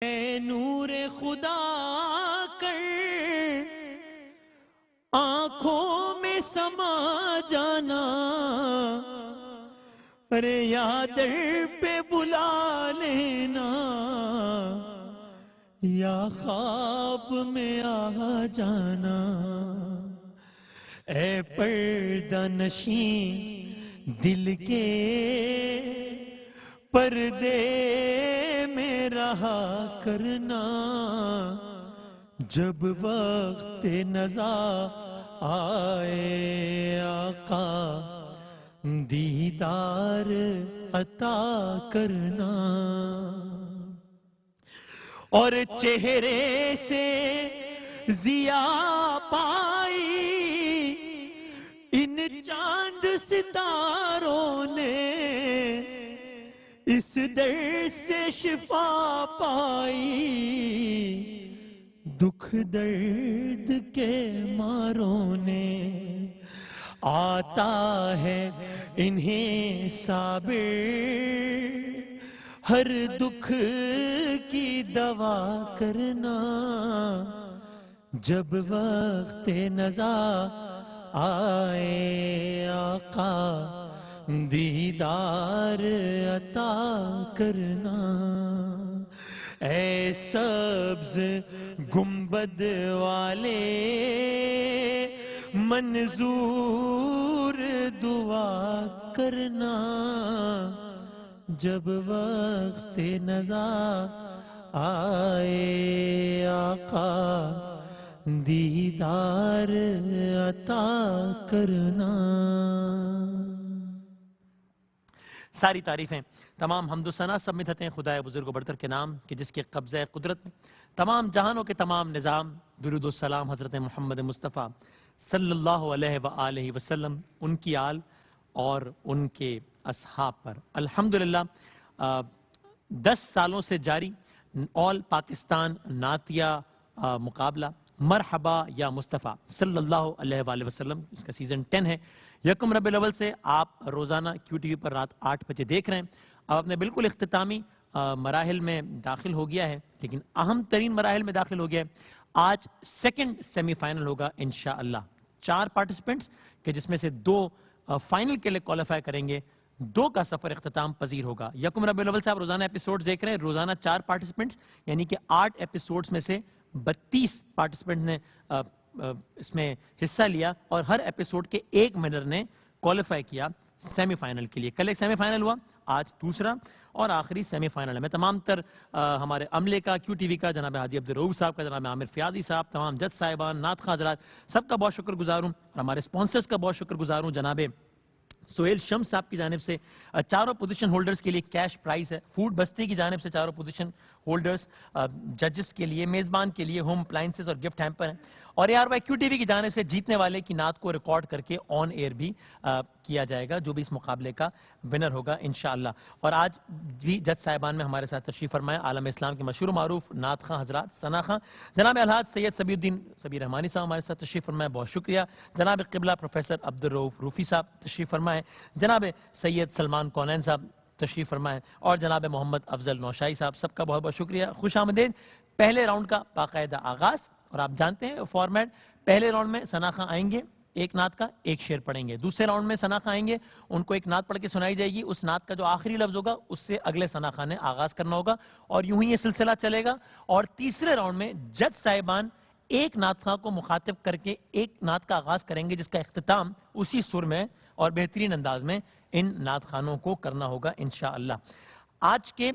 اے نور خدا کر آنکھوں میں سما جانا، ارے یا در پہ بلا لینا، یا خواب میں آ جانا۔ اے پردہ نشین دل کے پردے میں رہا کرنا، جب وقت نزا آئے آقا دیدار عطا کرنا۔ اور چہرے سے ضیا پائی ان چاند ستاروں نے، اس در سے شفا پائی دکھ درد کے ماروں نے۔ آتا ہے انہیں صابر ہر دکھ کی دوا کرنا، جب وقت نزا آئے آقا دیدار عطا کرنا۔ اے سبز گنبد والے منظور دعا کرنا، جب وقت نزا آئے آقا دیدار عطا کرنا۔ ساری تعریفیں، تمام حمد و ثنا سب مدحتیں ہیں خدائے بزرگ و برتر کے نام کہ جس کے قبضہ قدرت میں تمام جہانوں کے تمام نظام۔ درود و سلام حضرت محمد مصطفیٰ صلی اللہ علیہ وآلہ وسلم، ان کی آل اور ان کے اصحاب پر۔ الحمدللہ 10 سالوں سے جاری آل پاکستان نعتیہ مقابلہ مرحبا یا مصطفیٰ صلی اللہ علیہ وآلہ وسلم، اس کا سیزن 10 ہے۔ یکم ربیع الاول سے آپ روزانہ کیو ٹی وی پر رات 8 بجے دیکھ رہے ہیں۔ اب اپنے بالکل اختتامی مراحل میں داخل ہو گیا ہے، لیکن اہم ترین مراحل میں داخل ہو گیا ہے۔ آج سیکنڈ سیمی فائنل ہوگا انشاءاللہ۔ 4 پارٹیسپنٹس کہ جس میں سے 2 فائنل کے لیے کوالیفائی کریں گے، 2 کا سفر اختتام پذیر ہوگا۔ یکم ربیع الاول سے آپ روزانہ ایپیسوڈز دیکھ رہے ہیں، روزانہ 4 پارٹیسپنٹس یعنی کہ 8 ایپیسوڈز میں سے 32 پارٹیسپنٹ نے اس میں حصہ لیا اور ہر ایپیسوڈ کے 1 ونر نے کوالیفائی کیا سیمی فائنل کے لیے۔ کل ایک سیمی فائنل ہوا، آج دوسرا اور آخری سیمی فائنل ہے۔ میں تمام تر ہمارے عملے کا، کیو ٹی وی کا، جناب حاجی عبدالرؤوف صاحب کا، جناب عامر فیاضی صاحب، تمام جج صاحبان، نعت خواں حضرات، سب کا بہت شکر گزار ہوں اور ہمارے اسپانسرز کا بہت شکر گزار ہوں۔ جناب سہیل شمس صاحب کی جانب سے 4 پوزیشن ہولڈرز کے لیے کیش پرائز ہے۔ فوڈ بستی کی جانب سے 4 پوزیشن ہولڈرز، ججز کے لیے، میزبان کے لیے ہوم اپلائنسز اور گفٹ ہیمپر ہیں۔ اور A R Y Q T V کی جانب سے جیتنے والے کی نعت کو ریکارڈ کر کے آن ایئر بھی کیا جائے گا، جو بھی اس مقابلے کا ونر ہوگا انشاءاللہ۔ اور آج بھی جج صاحبان میں ہمارے ساتھ تشریف فرمائے عالم اسلام کے مشہور و معروف نعت خواں حضرات، ثنا خواں، جناب الحاج سید صبی الدین صبی رحمانی صاحب ہمارے ساتھ تشریف فرمائے، بہت شکریہ۔ جناب قبلہ پروفیسر عبدالرؤوف روفی صاحب تشریف فرمائے، جناب سید سلمان کونین صاحب تشریف فرمائے اور جناب محمد افضل نوشائی صاحب، سب کا بہت بہت شکریہ، خوش آمدید۔ پہلے راؤنڈ کا باقاعدہ آغاز، اور آپ جانتے ہیں فارمیٹ، پہلے راؤنڈ میں ثنا خواں آئیں گے، ایک نعت کا ایک شعر پڑھیں گے۔ دوسرے راؤنڈ میں ثنا خواں آئیں گے، ان کو ایک نعت پڑھ کے سنائی جائے گی، اس نعت کا جو آخری لفظ ہوگا اس سے اگلے ثنا خواں نے آغاز کرنا ہوگا، اور یوں ہی یہ سلسلہ چلے گا۔ اور تیسرے راؤنڈ میں جج صاحبان ایک نعت خواں کو مخاطب کر کے ایک نعت کا آغاز کریں گے، جس کا اختتام اسی سر میں اور بہترین انداز میں ان نعت خوانوں کو کرنا ہوگا انشاءاللہ۔ آج کے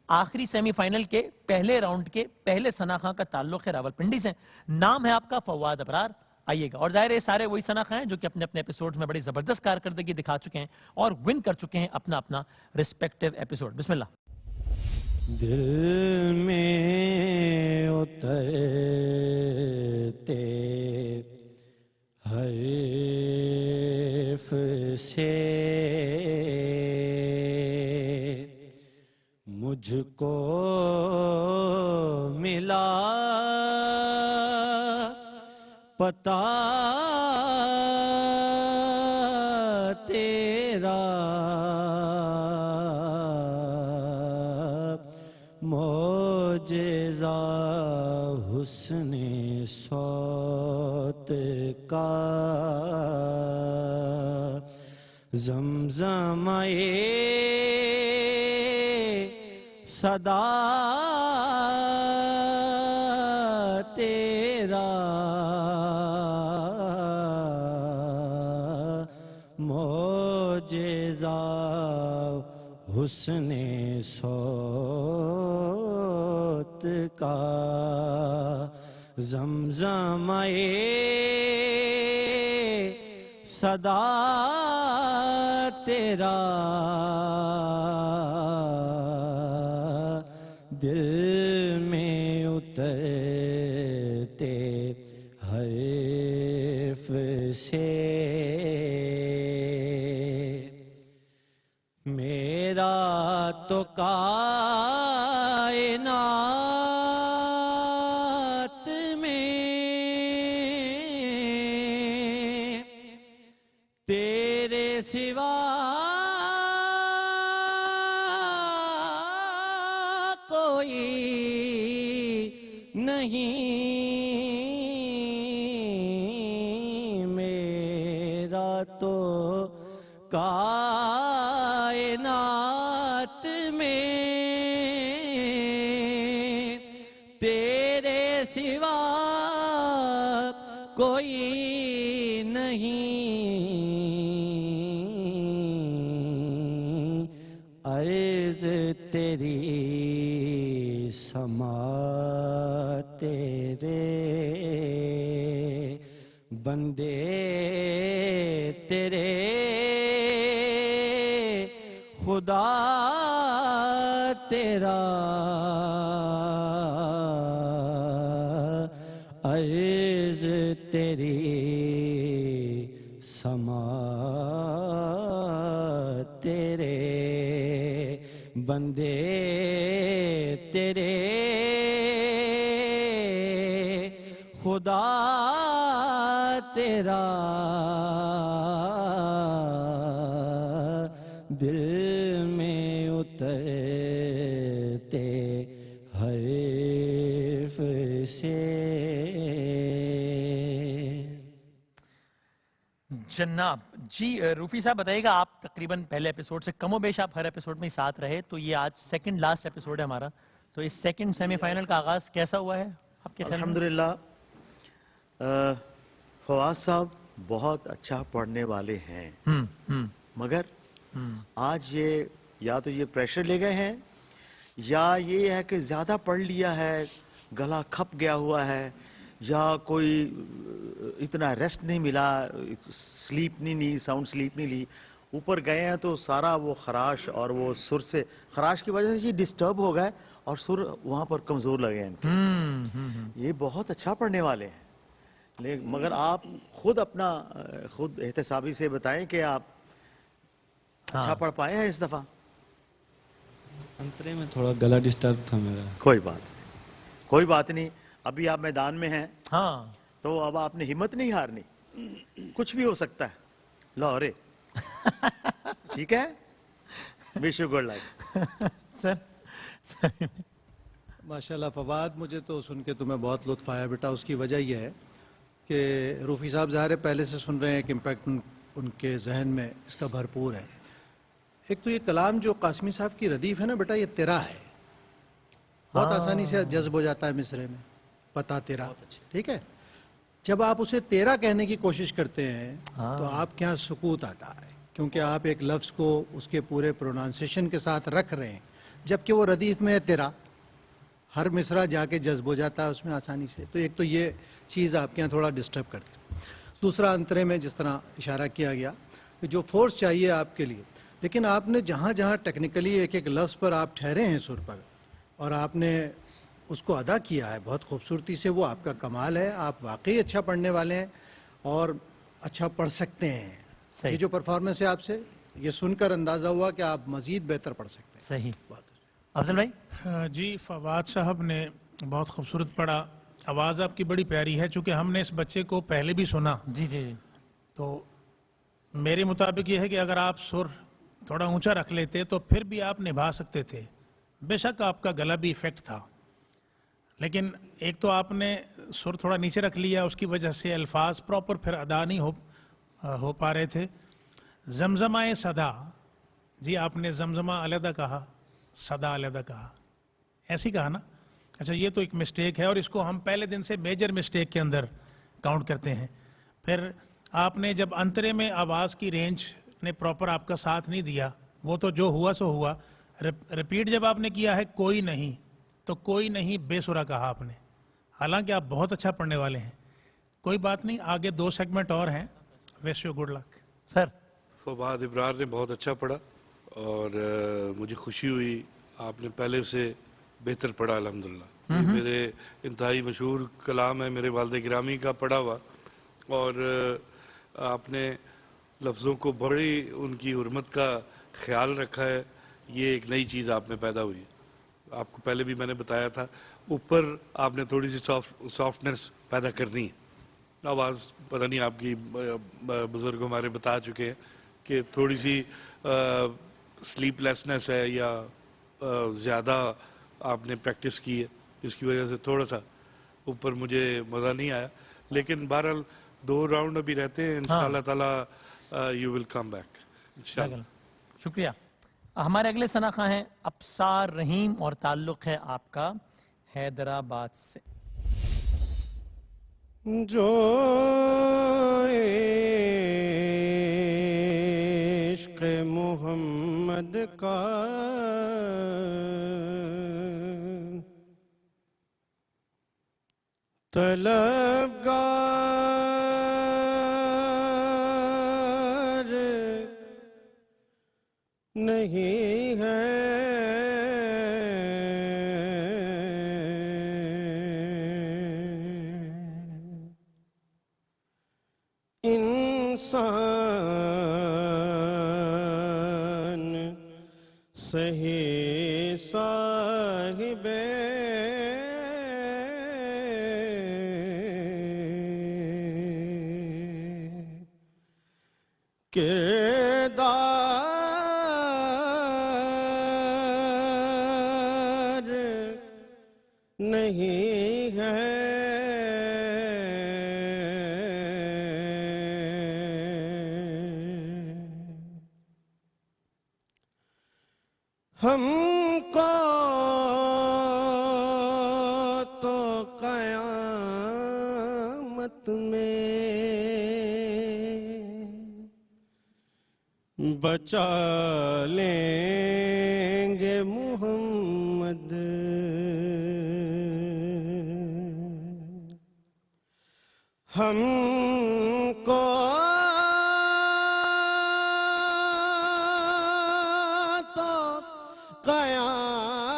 آخری سیمی فائنل کے پہلے راؤنڈ کے پہلے ثنا خواں کا تعلق ہے راولپنڈی سے، نام ہے آپ کا فواد ابرار، آئیے گا۔ اور ظاہر ہے سارے وہی ثنا خواں ہیں جو کہ اپنے اپنے ایپیسوڈز میں بڑی زبردست کارکردگی دکھا چکے ہیں اور ون کر چکے ہیں اپنا اپنا رسپیکٹیو ایپیسوڈ۔ بسم اللہ۔ دل میں اترتے حرف سے مجھ کو ملا پتا تیرا، مجھے معجزہ حسن صوت کا زمزمے صدا تیرا معجزہ حسن صوت کا زمزمے صدا تیرا دل میں اترتے حرف سے میرا تو کائنات میں تیرے سوا کوئی نہیں میرا تو کائنات میں تیرے سوا کوئی نہیں عرض تیری سما تیرے بندے تیرے خدا تیرا عرض تیری سما تیرے بندے تیرے خدا تیرا دل میں اترتے حرف سے جناب جی روفی صاحب بتائیے گا، آپ تقریباً پہلے ایپیسوڈ سے کم و بیش آپ ہر ایپیسوڈ میں ہی ساتھ رہے، تو یہ آج سیکنڈ لاسٹ ایپیسوڈ ہے ہمارا، تو اس سیکنڈ سیمی فائنل کا آغاز کیسا ہوا ہے آپ کے خیال میں؟ الحمدللہ فواز صاحب بہت اچھا پڑھنے والے ہیں، مگر آج یہ یا تو یہ پریشر لے گئے ہیں یا یہ ہے کہ زیادہ پڑھ لیا ہے، گلا کھپ گیا ہوا ہے، یا کوئی اتنا ریسٹ نہیں ملا، سلیپ نہیں لی، ساؤنڈ سلیپ نہیں لی، اوپر گئے ہیں تو سارا وہ خراش اور وہ سر سے خراش کی وجہ سے یہ ڈسٹرب ہو گئے اور سر وہاں پر کمزور لگے ہیں ان کے۔ یہ بہت اچھا پڑھنے والے ہیں، مگر آپ خود اپنا خود احتسابی سے بتائیں کہ آپ اچھا پڑھ پائے ہیں اس دفعہ؟ انترے میں تھوڑا گلا ڈسٹرب تھا میرا۔ کوئی بات نہیں، ابھی آپ میدان میں ہیں ہاں تو اب آپ نے ہمت نہیں ہارنی، کچھ بھی ہو سکتا ہے، لاہورے ٹھیک ہے؟ Wish you good luck sir. ماشاءاللہ فواد، مجھے تو سن کے تمہیں بہت لطف آیا بیٹا۔ اس کی وجہ یہ ہے کہ روفی صاحب ظاہر ہے پہلے سے سن رہے ہیں کہ امپیکٹ ان کے ذہن میں اس کا بھرپور ہے۔ ایک تو یہ کلام جو قاسمی صاحب کی ردیف ہے نا بیٹا، یہ تیرا ہے، بہت آسانی سے جذب ہو جاتا ہے مصرے میں، پتا تیرا، ٹھیک ہے؟ جب آپ اسے تیرا کہنے کی کوشش کرتے ہیں تو آپ کے یہاں سکوت آتا ہے، کیونکہ آپ ایک لفظ کو اس کے پورے پرونانسیشن کے ساتھ رکھ رہے ہیں، جبکہ وہ ردیف میں ہے تیرا، ہر مصرع جا کے جذب ہو جاتا ہے اس میں آسانی سے۔ تو ایک تو یہ چیز آپ کے یہاں تھوڑا ڈسٹرب کرتی ہے۔ دوسرا، انترے میں جس طرح اشارہ کیا گیا کہ جو فورس چاہیے آپ کے لیے، لیکن آپ نے جہاں جہاں ٹیکنیکلی ایک ایک لفظ پر آپ ٹھہرے ہیں سر پر، اور آپ نے اس کو ادا کیا ہے بہت خوبصورتی سے، وہ آپ کا کمال ہے۔ آپ واقعی اچھا پڑھنے والے ہیں اور اچھا پڑھ سکتے ہیں۔ یہ جو پرفارمنس ہے آپ سے، یہ سن کر اندازہ ہوا کہ آپ مزید بہتر پڑھ سکتے ہیں۔ صحیح۔ افضل بھائی؟ جی، فواد صاحب نے بہت خوبصورت پڑھا، آواز آپ کی بڑی پیاری ہے، چونکہ ہم نے اس بچے کو پہلے بھی سنا، جی جی جی، تو میرے مطابق یہ ہے کہ اگر آپ سر تھوڑا اونچا رکھ لیتے تو پھر بھی آپ نبھا سکتے تھے۔ بے شک آپ کا گلا بھی ایفیکٹ تھا، لیکن ایک تو آپ نے سر تھوڑا نیچے رکھ لیا، اس کی وجہ سے الفاظ پراپر پھر ادا نہیں ہو پا رہے تھے. زمزمہ صدا، جی آپ نے زمزمہ علیحدہ کہا، صدا علیحدہ کہا، ایسی کہا نا؟ اچھا یہ تو ایک مسٹیک ہے، اور اس کو ہم پہلے دن سے میجر مسٹیک کے اندر کاؤنٹ کرتے ہیں. پھر آپ نے جب انترے میں آواز کی رینج نے پراپر آپ کا ساتھ نہیں دیا، وہ تو جو ہوا سو ہوا. ریپیٹ جب آپ نے کیا ہے کوئی نہیں، تو کوئی نہیں بے سرا کہا آپ نے، حالانکہ آپ بہت اچھا پڑھنے والے ہیں. کوئی بات نہیں، آگے 2 سیگمنٹ اور ہیں. ویش یو گڈ لک. سر فواد ابرار نے بہت اچھا پڑھا، اور مجھے خوشی ہوئی آپ نے پہلے سے بہتر پڑھا الحمدللہ. یہ میرے انتہائی مشہور کلام ہے میرے والد گرامی کا پڑھا ہوا، اور آپ نے لفظوں کو بڑی ان کی حرمت کا خیال رکھا ہے. یہ ایک نئی چیز آپ میں پیدا ہوئی. آپ کو پہلے بھی میں نے بتایا تھا، اوپر آپ نے تھوڑی سی سافٹنس پیدا کرنی ہے. آواز پتہ نہیں آپ کی بزرگ ہمارے بتا چکے ہیں کہ تھوڑی سی سلیپ لیسنس ہے، یا زیادہ آپ نے پریکٹس کی ہے، جس کی وجہ سے تھوڑا سا اوپر مجھے مزہ نہیں آیا. لیکن بہرحال 2 راؤنڈ ابھی رہتے ہیں، انشاءاللہ تعالی یو ول کم بیک انشاءاللہ. شکریہ. ہمارے اگلے ثنا خواں ہیں ابصار رحیم، اور تعلق ہے آپ کا حیدرآباد سے. جو عشق محمد کا طلبگار نہیں ہے، انسان صحیح صاحب کردار نہیں ہے. ہم کو تو قیامت میں بچا لیں گے محمد. ہم کو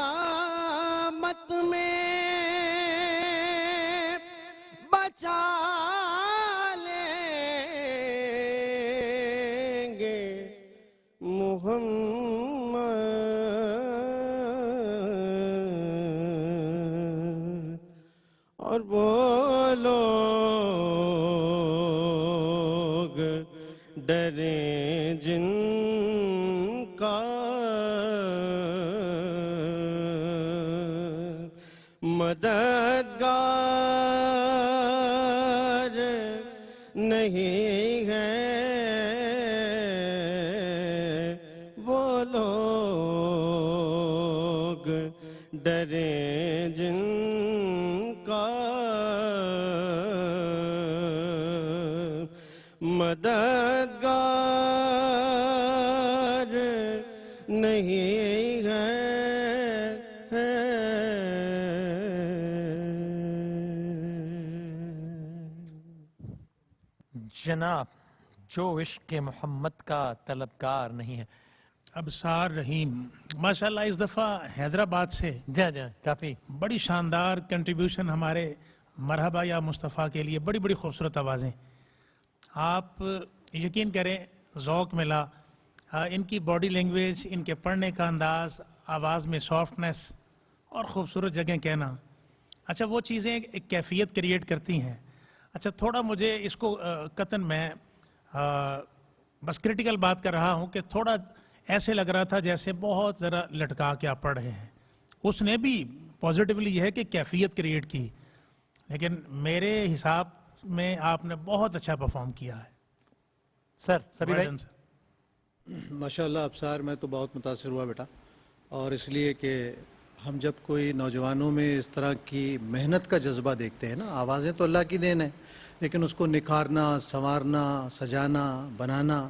قیامت میں بچا لیں گے محمد. اور وہ لوگ ڈریں جن کا مددگار نہیں ہے، وہ لوگ ڈریں جن کا مددگار نہیں ہے. جناب جو عشق محمد کا طلبگار نہیں ہے. ابصار رحیم ماشاءاللہ اس دفعہ حیدرآباد سے جی جی کافی بڑی شاندار کنٹریبیوشن ہمارے مرحبا یا مصطفیٰ کے لیے. بڑی بڑی خوبصورت آوازیں. آپ یقین کریں ذوق ملا. ان کی باڈی لینگویج، ان کے پڑھنے کا انداز، آواز میں سافٹنس اور خوبصورت جگہیں کہنا، اچھا وہ چیزیں ایک کیفیت کریٹ کرتی ہیں. اچھا تھوڑا مجھے اس کو قطن میں بس کرٹیکل بات کر رہا ہوں کہ تھوڑا ایسے لگ رہا تھا جیسے بہت ذرا لٹکا کے آپ پڑھ رہے ہیں. اس نے بھی پازیٹیولی یہ ہے کہ کیفیت کریٹ کی، لیکن میرے حساب میں آپ نے بہت اچھا پرفارم کیا ہے. سر سبھی بھائی. Well done, sir. ماشاء اللہ ابصار میں تو بہت متاثر ہوا بیٹا، اور اس لیے کہ ہم جب کوئی نوجوانوں میں اس طرح کی محنت کا جذبہ دیکھتے ہیں نا، آوازیں تو اللہ کی دین ہے، لیکن اس کو نکھارنا، سنوارنا، سجانا، بنانا،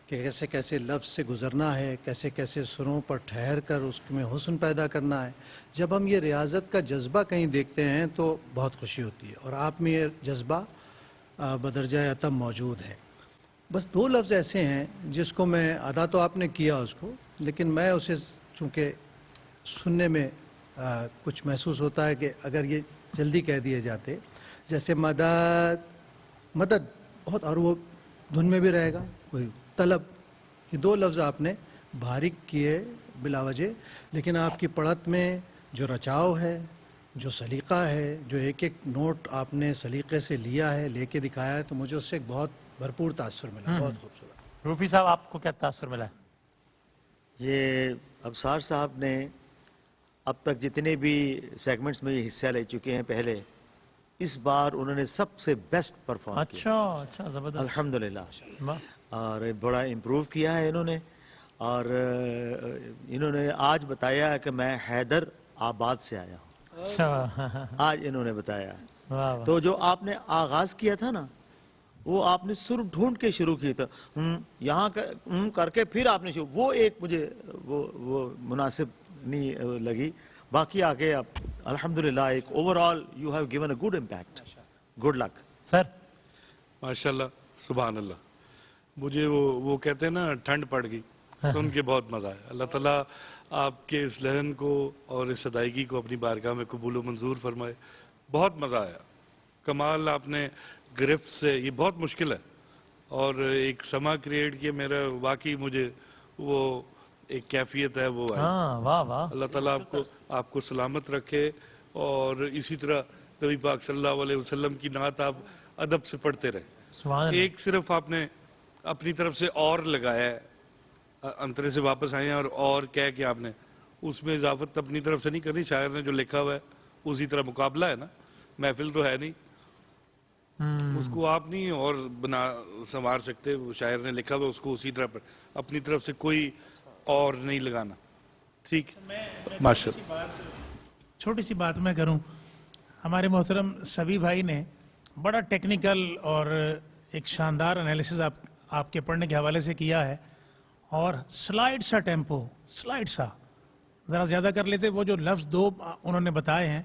کہ کیسے کیسے لفظ سے گزرنا ہے، کیسے کیسے سروں پر ٹھہر کر اس میں حسن پیدا کرنا ہے، جب ہم یہ ریاضت کا جذبہ کہیں دیکھتے ہیں تو بہت خوشی ہوتی ہے، اور آپ میں یہ جذبہ بدرجہ اتم موجود ہے. بس 2 لفظ ایسے ہیں جس کو میں ادا تو آپ نے کیا اس کو، لیکن میں اسے چونکہ سننے میں کچھ محسوس ہوتا ہے کہ اگر یہ جلدی کہہ دیے جاتے، جیسے مدد، مدد بہت، اور وہ دھن میں بھی رہے گا، کوئی طلب، یہ 2 لفظ آپ نے باریک کیے بلا وجہ، لیکن آپ کی پڑھت میں جو رچاؤ ہے، جو سلیقہ ہے، جو ایک ایک نوٹ آپ نے سلیقے سے لیا ہے، لے کے دکھایا ہے، تو مجھے اس سے ایک بہت بھرپور تاثر ملا، بہت خوبصورت. روفی صاحب آپ کو کیا تاثر ملا ہے؟ یہ ابصار صاحب نے اب تک جتنے بھی سیگمنٹس میں یہ حصہ لے چکے ہیں پہلے، اس بار انہوں نے سب سے بیسٹ پرفارم کیا اچھا زبردست. الحمدللہ، واہ. اور بڑا امپروو کیا ہے انہوں نے. اور انہوں نے آج بتایا کہ میں حیدر آباد سے آیا ہوں، اچھا. آج انہوں نے بتایا. واہ واہ. تو جو آپ نے آغاز کیا تھا نا، وہ آپ نے سر ڈھونڈ کے شروع کی تھا، یہاں کر کے پھر آپ نے شروع، وہ ایک مجھے وہ مناسب نہیں لگی. باقی آگے آپ الحمدللہ ایک overall you have given a good impact. Good luck. Sir ماشاءاللہ، سبحان اللہ. مجھے وہ کہتے ہیں نا ٹھنڈ پڑ گئی، سن کے بہت مزہ آیا. اللہ تعالیٰ آپ کے اس لہن کو اور اس ادائیگی کو اپنی بارگاہ میں قبول و منظور فرمائے. بہت مزہ آیا. کمال آپ نے گرفت سے، یہ بہت مشکل ہے، اور ایک سما کریٹ کیا. میرا واقعی مجھے وہ ایک کیفیت ہے وہ آئی. ہاں واہ واہ. اللہ تعالیٰ آپ کو سلامت رکھے، اور اسی طرح نبی پاک صلی اللہ علیہ وسلم کی نعت آپ ادب سے پڑھتے رہے. سبحان اللہ. ایک صرف آپ نے اپنی طرف سے اور لگایا ہے، انترے سے واپس آئے ہیں اور کہہ کے آپ نے اس میں اضافت اپنی طرف سے نہیں کرنی. شاعر نے جو لکھا ہوا ہے اسی طرح مقابلہ ہے نا، محفل تو ہے نہیں، اس کو آپ نہیں اور بنا سنوار سکتے. وہ شاعر نے لکھا ہوا اس کو اسی طرح پر، اپنی طرف سے کوئی اور نہیں لگانا. ٹھیک، ماشاء اللہ. چھوٹی سی بات میں کروں، ہمارے محترم سبھی بھائی نے بڑا ٹیکنیکل اور ایک شاندار انالیسز آپ کے پڑھنے کے حوالے سے کیا ہے، اور سلائڈ سا ٹیمپو، سلائڈ سا ذرا زیادہ کر لیتے. وہ جو لفظ 2 انہوں نے بتائے ہیں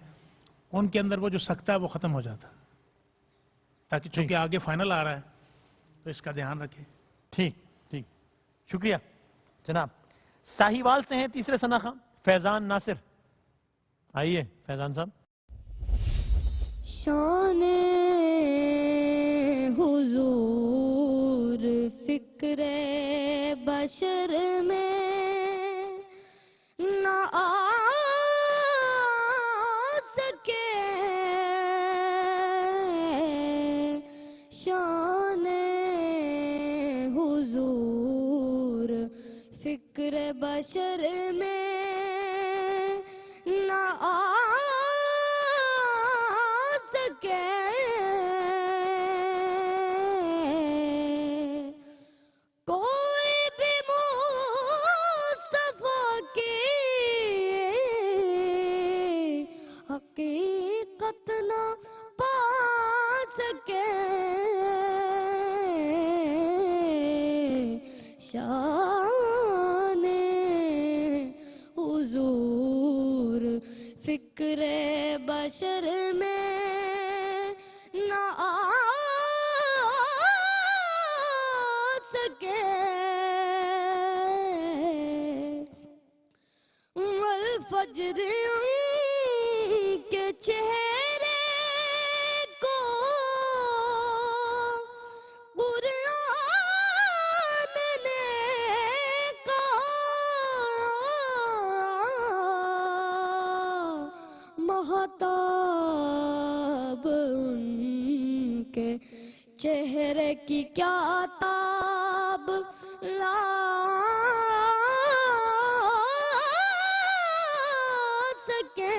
ان کے اندر وہ جو سکتا ہے وہ ختم ہو جاتا، تاکہ چونکہ آگے فائنل آ رہا ہے تو اس کا دھیان رکھیں. ٹھیک ٹھیک، شکریہ جناب. ساہیوال سے ہیں تیسرے ثنا خان فیضان ناصر. آئیے فیضان صاحب. شان حضور فکر بشر میں نہ آ سکے، شان حضور فکر بشر میں نہ آ سکے. کوئی بھی مصطفیٰ کی حقیقت نہ پا سکے. شان حضور فکر بشر میں نہ آ سکے. والفجر ان کے چہرے کو قرآن نے کہا، مہتاب ان کے چہرے کی کیا تاب لا سکے.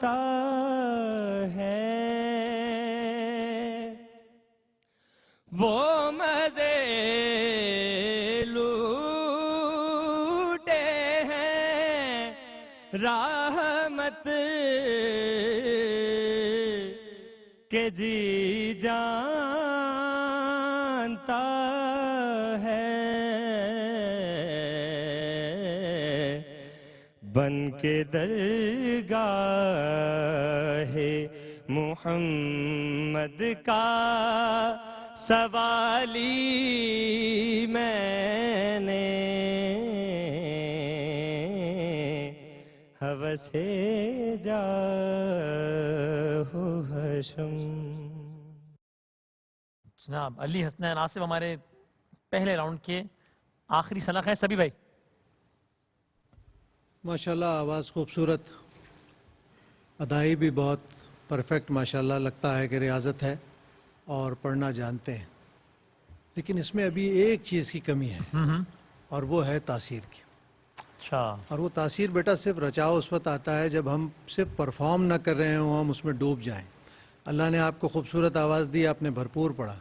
جانتا ہے وہ مزے لوٹے ہیں رحمت کے جی جانتا ہے بن کے درگاہ محمد کا سوالی میں نے ہوس جاہ حشم. جناب علی حسنین آصف ہمارے پہلے راؤنڈ کے آخری سنخ ہیں. سبھی بھائی ماشاءاللہ آواز خوبصورت، ادائی بھی بہت پرفیکٹ ماشاءاللہ، لگتا ہے کہ ریاضت ہے اور پڑھنا جانتے ہیں. لیکن اس میں ابھی ایک چیز کی کمی ہے اور وہ ہے تاثیر کی. اچھا. اور وہ تاثیر بیٹا صرف رچاؤ اس وقت آتا ہے جب ہم صرف پرفارم نہ کر رہے ہوں، ہم اس میں ڈوب جائیں. اللہ نے آپ کو خوبصورت آواز دی، آپ نے بھرپور پڑھا،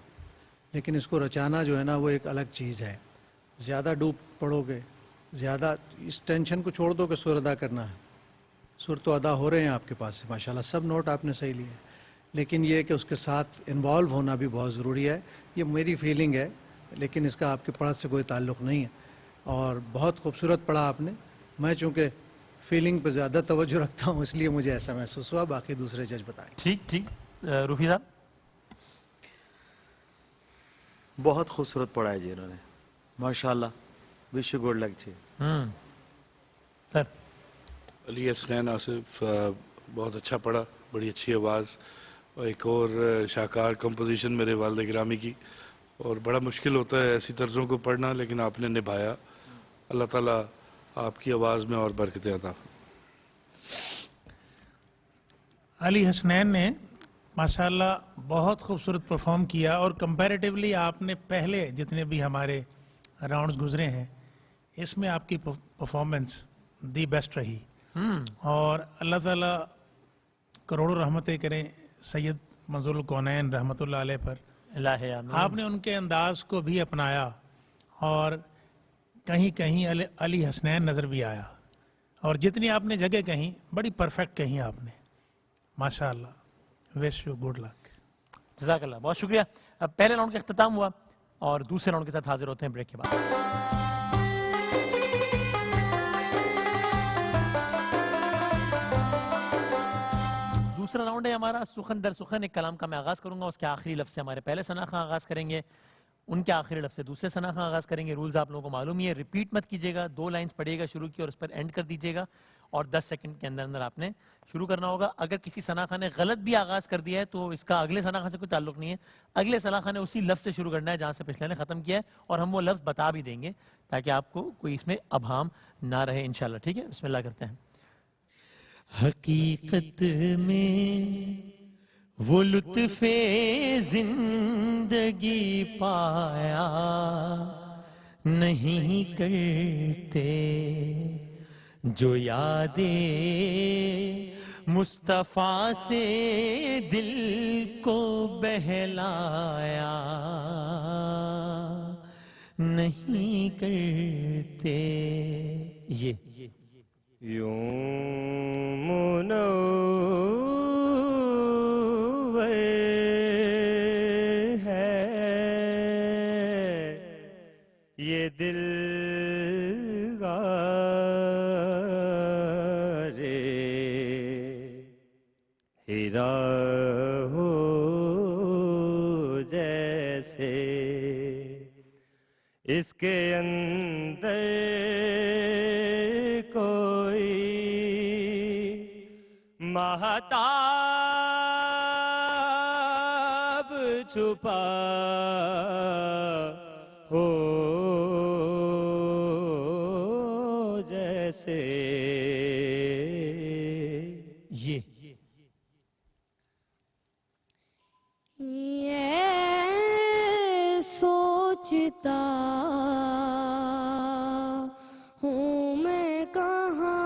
لیکن اس کو رچانا جو ہے نا وہ ایک الگ چیز ہے. زیادہ ڈوب پڑھو گے، زیادہ اس ٹینشن کو چھوڑ دو کہ سر ادا کرنا ہے. سر تو ادا ہو رہے ہیں آپ کے پاس سے ماشاءاللہ، سب نوٹ آپ نے صحیح لیے، لیکن یہ کہ اس کے ساتھ انوالو ہونا بھی بہت ضروری ہے. یہ میری فیلنگ ہے، لیکن اس کا آپ کے پڑھ سے کوئی تعلق نہیں ہے. اور بہت خوبصورت پڑھا آپ نے. میں چونکہ فیلنگ پہ زیادہ توجہ رکھتا ہوں اس لیے مجھے ایسا محسوس ہوا. باقی دوسرے جج بتائیں. ٹھیک ٹھیک. روفی صاحب بہت خوبصورت پڑھا ہے جی انہوں نے ماشاءاللہ. وش یو گڈ لک جی. سر علی حسنین آصف بہت اچھا پڑھا، بڑی اچھی آواز، اور ایک اور شاہکار کمپوزیشن میرے والد گرامی کی. اور بڑا مشکل ہوتا ہے ایسی طرزوں کو پڑھنا، لیکن آپ نے نبھایا. اللہ تعالیٰ آپ کی آواز میں اور برکتیں عطا. علی حسنین نے ماشاءاللہ بہت خوبصورت پرفارم کیا، اور کمپیریٹیولی آپ نے پہلے جتنے بھی ہمارے راؤنڈز گزرے ہیں اس میں آپ کی پرفارمنس دی بیسٹ رہی. اور اللہ تعالیٰ کروڑوں رحمتیں کریں سید منظور الکونین رحمۃ اللہ علیہ پر. الہی آمین. آپ نے ان کے انداز کو بھی اپنایا اور کہیں کہیں علی حسنین نظر بھی آیا، اور جتنی آپ نے جگہ کہیں بڑی پرفیکٹ کہیں آپ نے ماشاءاللہ. Wish you good luck. جزاک اللہ، بہت شکریہ. اب پہلے راؤنڈ کا اختتام ہوا اور دوسرے راؤنڈ کے ساتھ حاضر ہوتے ہیں بریک کے بعد. دوسرا راؤنڈ ہے ہمارا سخن در سخن. ایک کلام کا میں آغاز کروں گا، اس کے آخری لفظ سے ہمارے پہلے ثنا خاں آغاز کریں گے، ان کے آخری لفظ سے دوسرے ثنا خاں آغاز کریں گے. رولز آپ لوگوں کو معلوم ہی ہے، ریپیٹ مت کیجیے گا. 2 لائنز پڑھیے گا شروع کی اور اس پر اینڈ کر دیجیے گا، اور 10 سیکنڈ کے اندر اندر آپ نے شروع کرنا ہوگا. اگر کسی ثنا خاں نے غلط بھی آغاز کر دیا ہے تو اس کا اگلے ثنا خاں سے کوئی تعلق نہیں ہے. اگلے ثنا خاں نے اسی لفظ سے شروع کرنا ہے جہاں سے پچھلے نے ختم کیا ہے، اور ہم وہ لفظ بتا بھی دیں گے تاکہ آپ کو کوئی اس میں ابہام نہ رہے انشاءاللہ. ٹھیک ہے، بسم اللہ کرتے ہیں. حقیقت میں وہ لطف زندگی پایا نہیں کرتے جو یاد مصطفیٰ سے دل کو بہلایا نہیں کرتے. یہ یوں منور ہے یہ دل گارے ہیرا ہو جیسے اس کے اندر کوئی مہتاب چھپا ہو جیسے. یہ سوچتا ہوں میں کہاں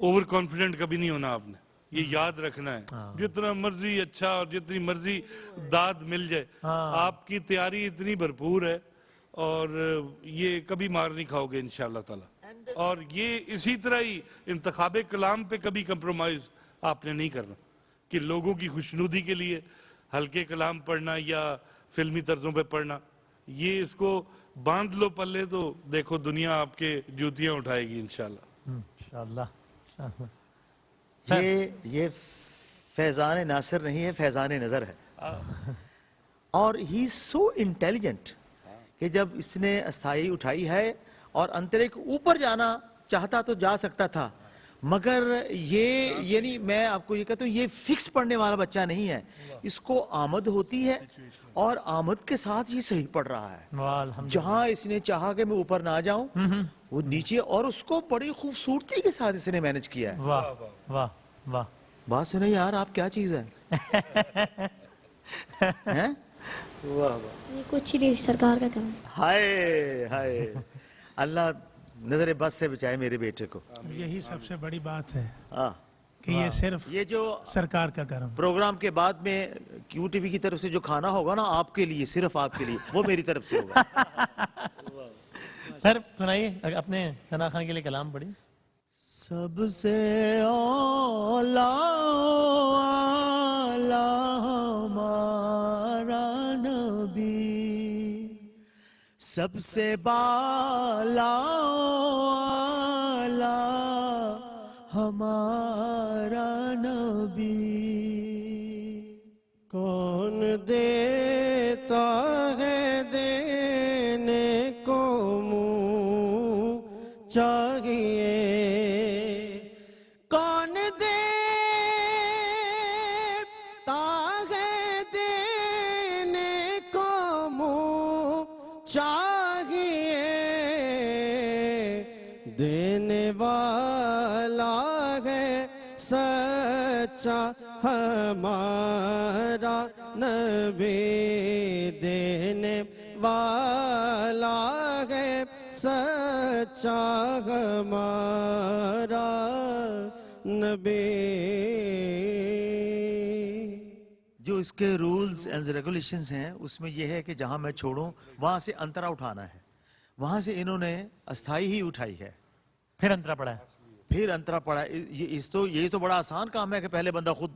اوور کانفیڈنٹ کبھی نہیں ہونا آپ نے, یہ یاد رکھنا ہے. جتنا مرضی اچھا اور جتنی مرضی داد مل جائے, آپ کی تیاری اتنی بھرپور ہے اور یہ کبھی مار نہیں کھاؤ گے انشاءاللہ تعالی. اور یہ اسی طرح ہی انتخاب کلام پہ کبھی کمپرومائز آپ نے نہیں کرنا کہ لوگوں کی خوشنودی کے لیے ہلکے کلام پڑھنا یا فلمی طرزوں پہ پڑھنا. یہ اس کو باندھ لو پلے تو دیکھو دنیا آپ کے جوتیاں اٹھائے گی انشاءاللہ. انشاءاللہ. یہ فیضان ناصر نہیں ہے, فیضان نظر ہے. اور ہی سو انٹیلیجنٹ کہ جب اس نے استھائی اٹھائی ہے اور انترے کے اوپر جانا چاہتا تو جا سکتا تھا, مگر یہ یعنی میں آپ کو یہ کہتا ہوں یہ فکس پڑھنے والا بچہ نہیں ہے. اس کو آمد ہوتی ہے اور آمد کے ساتھ یہ صحیح پڑھ رہا ہے. جہاں اس نے چاہا کہ میں اوپر نہ جاؤں وہ نیچے, اور اس کو بڑی خوبصورتی کے ساتھ اس نے مینج کیا ہے. واہ واہ واہ. بات سنیں یار, آپ کیا چیز ہے. یہ کچھ ہی نہیں, سرکار کا کام. ہائے ہائے, اللہ نظر بس سے بچائے میرے بیٹے کو. یہی سب سے بڑی بات ہے ہاں, کہ یہ صرف یہ جو سرکار کا کرم. پروگرام کے بعد میں کیو ٹی وی کی طرف سے جو کھانا ہوگا نا آپ کے لیے, صرف آپ کے لیے, وہ میری طرف سے ہوگا. سر سنائیے اپنے ثنا خان کے لیے کلام پڑھی. سب سے اولا ہمارا نبی, سب سے بالا ہمارا نبی. کون دیتا ہے دینے کو منہ چاہیے, کون دیتا ہے دینے کو منہ چاہیے, دینے والا ہے سچا ہمارا نبی, دینے والا ہے سچا ہمارا نبی. جو اس کے رولز اینڈ ریگولیشنز ہیں اس میں یہ ہے کہ جہاں میں چھوڑوں وہاں سے انترا اٹھانا ہے. وہاں سے انہوں نے استھائی ہی اٹھائی ہے, پھر انترا پڑھا ہے. پھر انترا پڑھا. یہی تو بڑا آسان کام ہے کہ پہلے بندہ خود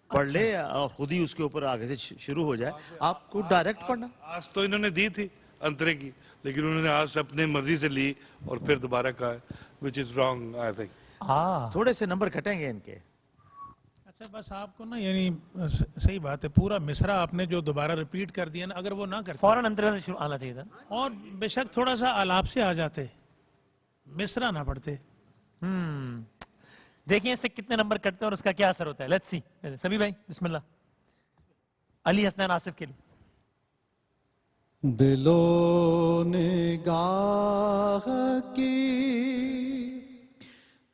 پڑھ لے اور خود ہی اس کے اوپر آگے سے شروع ہو جائے. آپ کو ڈائریکٹ پڑھنا. آج تو انہوں نے دی تھی انترے کی, لیکن انہوں نے آج اپنے مرضی سے لی اور پھر دوبارہ کہا, which is wrong I think. تھوڑے سے نمبر کٹیں گے ان کے. اچھا بس آپ کو نا یعنی صحیح بات ہے, پورا مصرع آپ نے جو دوبارہ ریپیٹ کر دیا نا, اگر وہ نہ کرتے فوراً انترا سے شروع آنا چاہیے تھا, اور بے شک تھوڑا سا آلاب سے آ جاتے, مصرع نہ پڑھتے. دیکھیں اس سے کتنے نمبر کٹتے ہیں اور اس کا کیا اثر ہوتا ہے. Let's see. سبھی بھائی بسم اللہ. علی حسنین آصف کے لیے. دل و نگاہ کی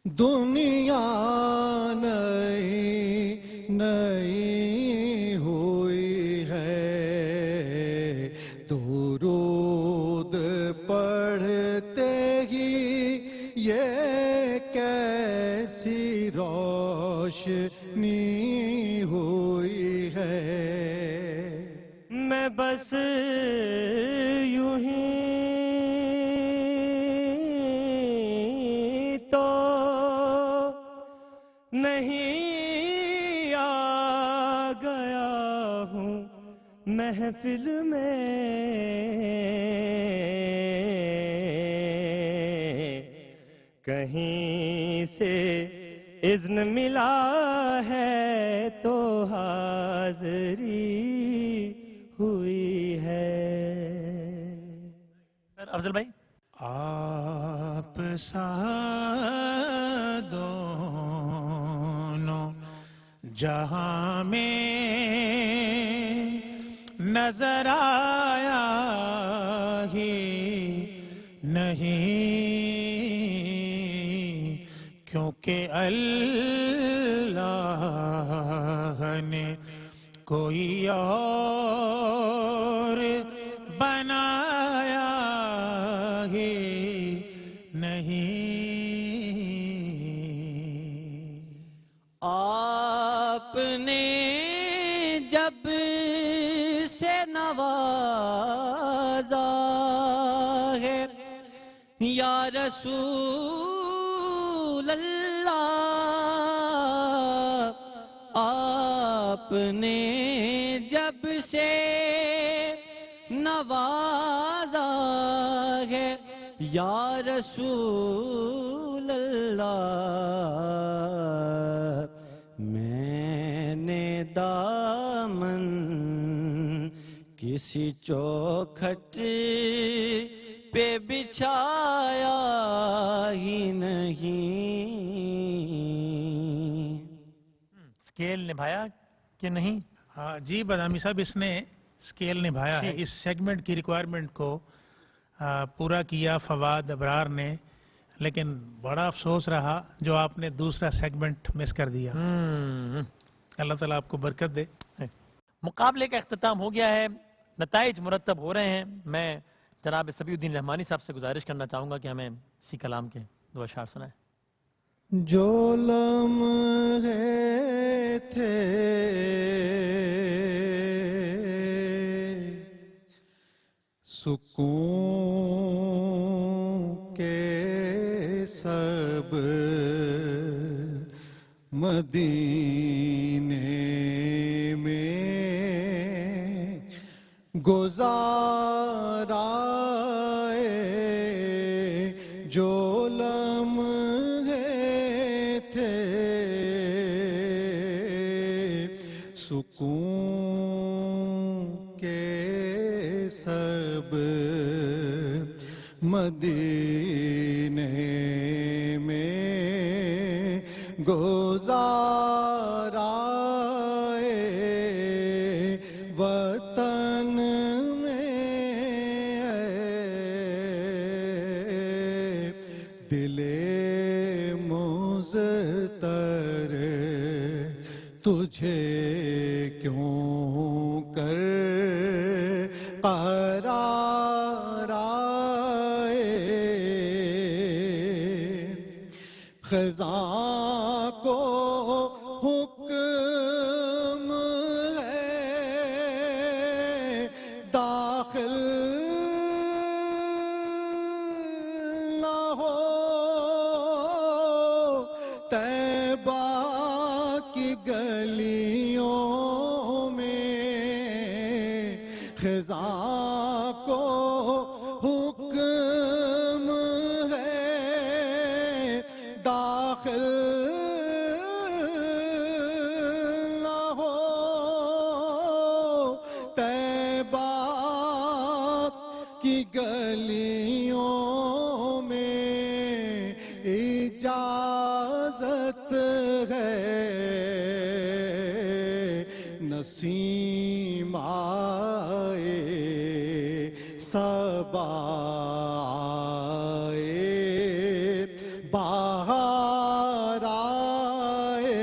دنیا نئی نئی ہوئی ہے, درود پڑھتے ہی یہ کیسی روشنی ہوئی ہے. میں بس یوں ہی تو نہیں آ گیا ہوں محفل میں, کہیں سے اذن ملا ہے تو حاضری ہوئی ہے. سر افضل بھائی. آپ سا دونوں جہاں میں نظر آیا ہی نہیں, کیونکہ اللہ نے کوئی اور بنایا ہی نہیں. رسول اللہ آپ نے جب سے نوازا ہے یا رسول اللہ میں نے دامن کسی چوکھٹ پہ بچھایا ہی نہیں. اسکیل نبھایا کہ نہیں؟ ہاں جی بادامی صاحب اس نے اسکیل نبھایا ہے. اس سیگمنٹ کی ریکوائرمنٹ کو پورا کیا فواد ابرار نے، لیکن بڑا افسوس رہا جو آپ نے دوسرا سیگمنٹ مس کر دیا. اللہ تعالیٰ آپ کو برکت دے. مقابلے کا اختتام ہو گیا ہے، نتائج مرتب ہو رہے ہیں. میں جناب سبیع الدین رحمانی صاحب سے گزارش کرنا چاہوں گا کہ ہمیں اسی کلام کے دو اشعار سنائیں. جو لمحے تھے سکون کے سب مدینے میں گزارا جو لمحے تھے سکون کے سب مدینے میں گزارا وطن میں دل مضطر تجھے کیوں کر قرار آئے خزاں کو حکم ہے داخل نہ ہو طیبہ کی گلیوں میں خزاں کو حکم ہے داخل نہ ہو طیبہ کی گلیوں میں اجازت ہے نسیم آئے صبا آئے بہار آئے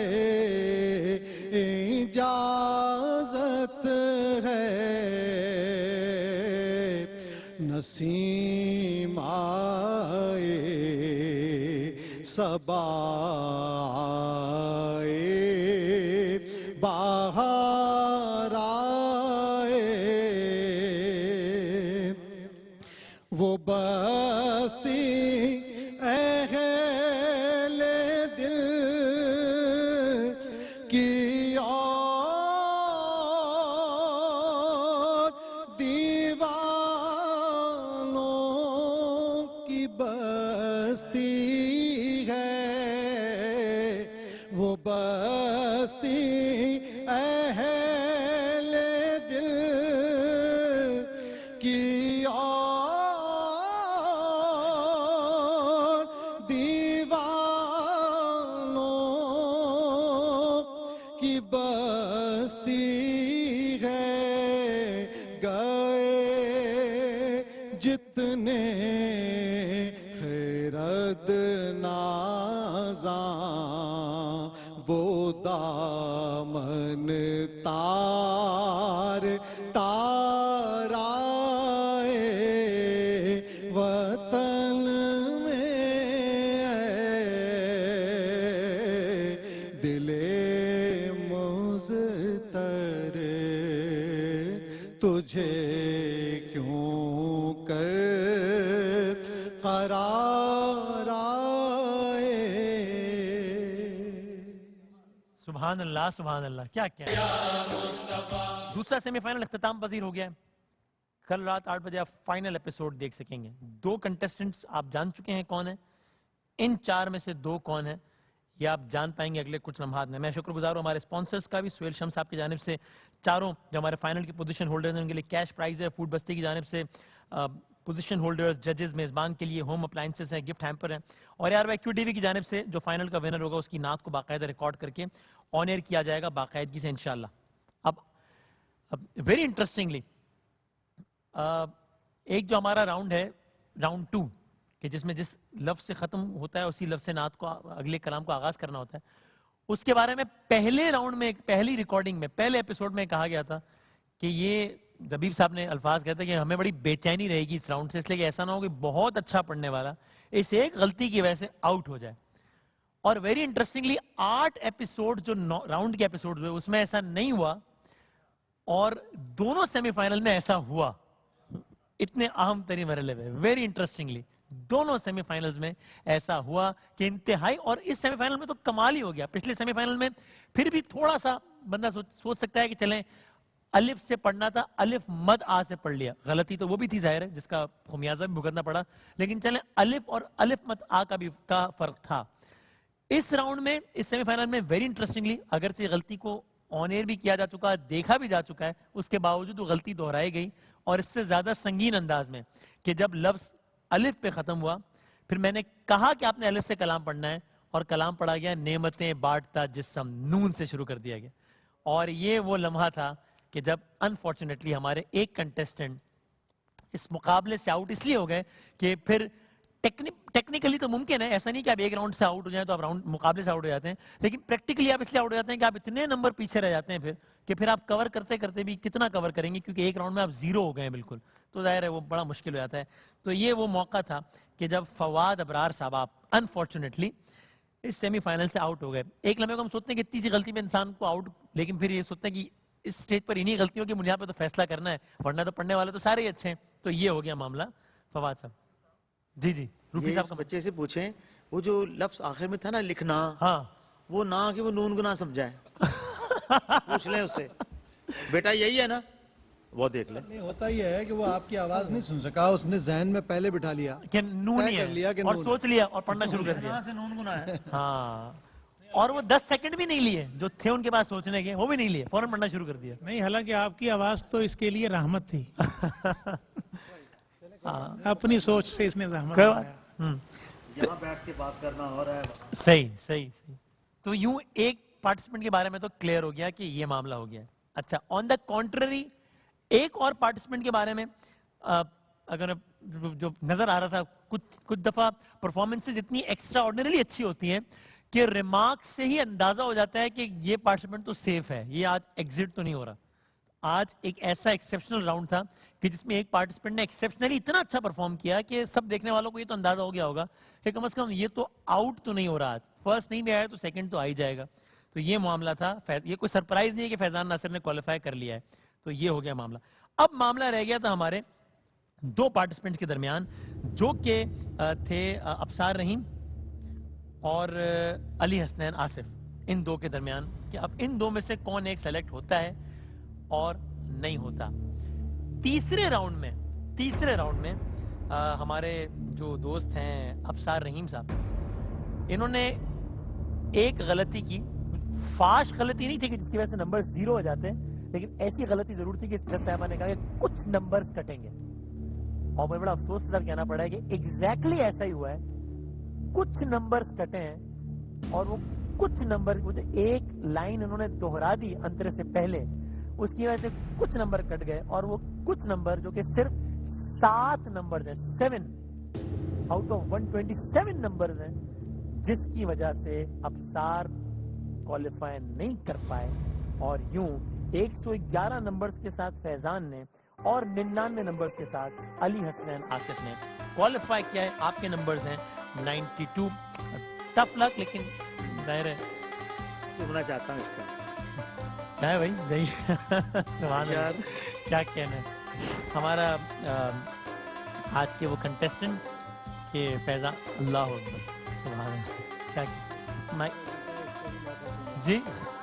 اجازت ہے نسیم آئے صبا آئے بہار آئے وہ بستی اہل دل کی اور دیوانوں کی بستی ہے وہ بستی اہل دل کی اور دیوانوں کی بستی ہے گئے جتنے خیرد نازاں وہ دامن تار تار آئے وطن میں دل مضطر تجھے کیوں کر قرار سبحان اللہ, کیا کیا. دوسرا سیمی فائنل اختتام پذیر ہو گیا ہے. کل رات 8 بجے آپ فائنل ایپیسوڈ دیکھ سکیں گے. 2 کنٹیسٹنٹس آپ جان چکے ہیں کون ہیں, ان 4 میں سے 2 کون ہیں یہ آپ جان پائیں گے اگلے کچھ لمحات میں. میں شکر گزار ہوں ہمارے اسپانسرز کا بھی, سہیل شمس صاحب کی جانب سے چاروں جو ہمارے فائنل کی پوزیشن ہولڈرز ہیں ان کے لیے کیش پرائز ہے. فوڈ بستی کی جانب سے پوزیشن ہولڈرز, ججز, میزبان کے لیے ہوم اپلائنسز ہیں, گفٹ ہیمپر ہیں. اور یار کیو ٹی وی کی جانب سے جو فائنل کا ونر ہوگا اس کی نعت کو باقاعدہ ریکارڈ کر کے آن ایئر کیا جائے گا باقاعدگی سے انشاءاللہ. اب ویری انٹرسٹنگلی ایک جو ہمارا راؤنڈ ہے, راؤنڈ 2, کہ جس میں جس لفظ سے ختم ہوتا ہے اسی لفظ سے نعت کو اگلے کلام کو آغاز کرنا ہوتا ہے, اس کے بارے میں پہلے راؤنڈ میں, پہلی ریکارڈنگ میں, پہلے ایپیسوڈ میں کہا گیا تھا کہ یہ زبیب صاحب نے الفاظ کہتے ہیں کہ ہمیں بڑی بے چینی رہے گی اس راؤنڈ سے, اس لیے کہ ایسا نہ ہو کہ بہت اچھا پڑھنے والا اس ایک غلطی کی وجہ سے آؤٹ ہو جائے. اور ویری انٹرسٹنگلی 8 ایپیسوڈ جو راؤنڈ کے ایپیسوڈ ہوئے اس میں ایسا نہیں ہوا, اور دونوں سیمی فائنل میں ایسا ہوا. اتنے اہم ترین مرحلے میں ویری انٹرسٹنگلی دونوں سیمی فائنلز میں ایسا ہوا کہ انتہائی, اور اس سیمی فائنل میں تو کمال ہی ہو گیا. پچھلے سیمی فائنل میں پھر بھی تھوڑا سا بندہ سوچ سکتا ہے کہ چلیں الف سے پڑھنا تھا, الف مد آ سے پڑھ لیا, غلطی تو وہ بھی تھی ظاہر ہے جس کا خمیازہ بھی بھگتنا پڑا, لیکن چلیں الف اور الف مد آ کا فرق تھا. اس راؤنڈ میں, اس سیمی فائنل میں ویری انٹرسٹنگلی اگرچہ غلطی کو آن ایئر بھی کیا جا چکا, دیکھا بھی جا چکا ہے, اس کے باوجود وہ غلطی دہرائی گئی, اور اس سے زیادہ سنگین انداز میں کہ جب لفظ الف پہ ختم ہوا پھر میں نے کہا کہ آپ نے الف سے کلام پڑھنا ہے, اور کلام پڑھا گیا نعمتیں بانٹتا جسم, نون سے شروع کر دیا گیا. اور یہ وہ لمحہ تھا کہ جب انفارچونیٹلی ہمارے ایک کنٹیسٹنٹ اس مقابلے سے آؤٹ اس لیے ہو گئے کہ پھر ٹیکنیکلی تو ممکن ہے, ایسا نہیں کہ آپ ایک راؤنڈ سے آؤٹ ہو جائیں تو آپ راؤنڈ مقابلے سے آؤٹ ہو جاتے ہیں, لیکن پریکٹیکلی آپ اس لیے آؤٹ ہو جاتے ہیں کہ آپ اتنے نمبر پیچھے رہ جاتے ہیں پھر آپ کور کرتے کرتے بھی کتنا کور کریں گے, کیونکہ ایک راؤنڈ میں آپ 0 ہو گئے ہیں بالکل, تو ظاہر ہے وہ بڑا مشکل ہو جاتا ہے. تو یہ وہ موقع تھا کہ جب فواد ابرار صاحب آپ انفارچونیٹلی اس سیمی فائنل سے آؤٹ ہو گئے. ایک لمحے کو ہم سوچتے ہیں کہ اتنی سی غلطی میں انسان کو آؤٹ, لیکن پھر یہ سوچتے ہیں کہ اس سٹیج پر انہی غلطیوں کی بنیاد پہ تو فیصلہ کرنا ہے, ورنہ تو پڑھنے والے تو سارے ہی اچھے ہیں. تو یہ ہو گیا معاملہ. فواد صاحب جی روفی صاحب اس بچے سے پوچھیں, وہ جو لفظ آخر میں تھا نا لکھنا, ہاں وہ نہ کہ وہ نون کو نہ سمجھائے, پوچھ لیں اس سے, بیٹا یہی ہے نا, وہ دیکھ لیں. نہیں ہوتا یہ ہے کہ وہ آپ کی آواز نہیں سن سکا, اس نے ذہن میں پہلے بٹھا لیا کہ نون ہی طے کر لیا کہ ہے, اور نون سوچ لیا اور پڑھنا شروع کر دیا. یہاں سے نون گنا ہے. ہاں, اور وہ 10 سیکنڈ بھی نہیں لیے جو تھے ان کے پاس سوچنے کے, وہ بھی نہیں لیے, فوراً پڑھنا شروع کر دیا. نہیں, حالانکہ آپ کی آواز تو اس کے لیے رحمت تھی. اپنی سوچ سے اس نے زحمت اٹھایا. یہاں بیٹھ کے بات کرنا ہو رہا ہے. صحیح. تو یوں ایک پارٹیسپینٹ کے بارے میں تو کلیئر ہو گیا کہ یہ معاملہ ہو گیا. اچھا, آن دا کانٹرری ایک اور پارٹیسپینٹ کے بارے میں اگر جو نظر آ رہا تھا, کچھ دفعہ پرفارمنسز اتنی ایکسٹرا آرڈنریلی اچھی ہوتی ہیں کہ ریمارکس سے ہی اندازہ ہو جاتا ہے کہ یہ پارٹیسپینٹ تو سیف ہے, یہ آج ایگزٹ تو نہیں ہو رہا. آج ایک ایسا ایکسیپشنل راؤنڈ تھا کہ جس میں ایک پارٹیسپینٹ نے ایکسیپشنلی اتنا اچھا پرفارم کیا کہ سب دیکھنے والوں کو یہ تو اندازہ ہو گیا ہوگا کہ کم از کم یہ تو آؤٹ تو نہیں ہو رہا, آج فرسٹ نہیں بھی آیا تو سیکنڈ تو آ ہی جائے گا. تو یہ معاملہ تھا. یہ کوئی سرپرائز نہیں ہے کہ فیضان ناصر نے کوالیفائی کر لیا ہے. تو یہ ہو گیا معاملہ. اب معاملہ رہ گیا تھا ہمارے 2 پارٹیسپینٹس کے درمیان جو کہ تھے ابصار رحیم اور علی حسنین آصف. ان 2 کے درمیان کہ اب ان 2 میں سے کون ایک سیلیکٹ ہوتا ہے اور نہیں ہوتا. تیسرے راؤنڈ میں ہمارے جو دوست ہیں ابصار رحیم صاحب, انہوں نے ایک غلطی کی. فاش غلطی نہیں تھی کہ جس کی وجہ سے نمبر 0 ہو جاتے, لیکن ایسی غلطی ضرور تھی کہ جج صاحبہ نے کہا کہ کچھ نمبرز کٹیں گے. اور مجھے بڑا افسوس کے ساتھ کہنا پڑا ہے کہ ایگزیکٹلی ایسا ہی ہوا ہے. کچھ نمبرز کٹے ہیں, اور وہ کچھ نمبر ایک لائن انہوں نے دہرا دی انترے سے پہلے, اس کی وجہ سے کچھ نمبر کٹ گئے. اور وہ کچھ نمبر جو کہ صرف 7 نمبر ہیں, 7 آؤٹ آف 127 نمبر ہیں, جس کی وجہ سے ابصار کوالیفائی نہیں کر پائے. اور یوں 111 نمبرز کے ساتھ فیضان نے اور 99 نمبرز کے ساتھ علی حسنین آصف نے کوالیفائی کیا ہے. آپ کے نمبرز ہیں 92. ٹف لک, لیکن ظاہر ہے چننا چاہتا ہوں اس کا. چاہے بھائی نہیں. سبحان اللہ, کیا کہنا ہے. ہمارا آج کے وہ کنٹیسٹنٹ کہ فیضان, اللہ اکبر, سبحان اللہ, کیا جی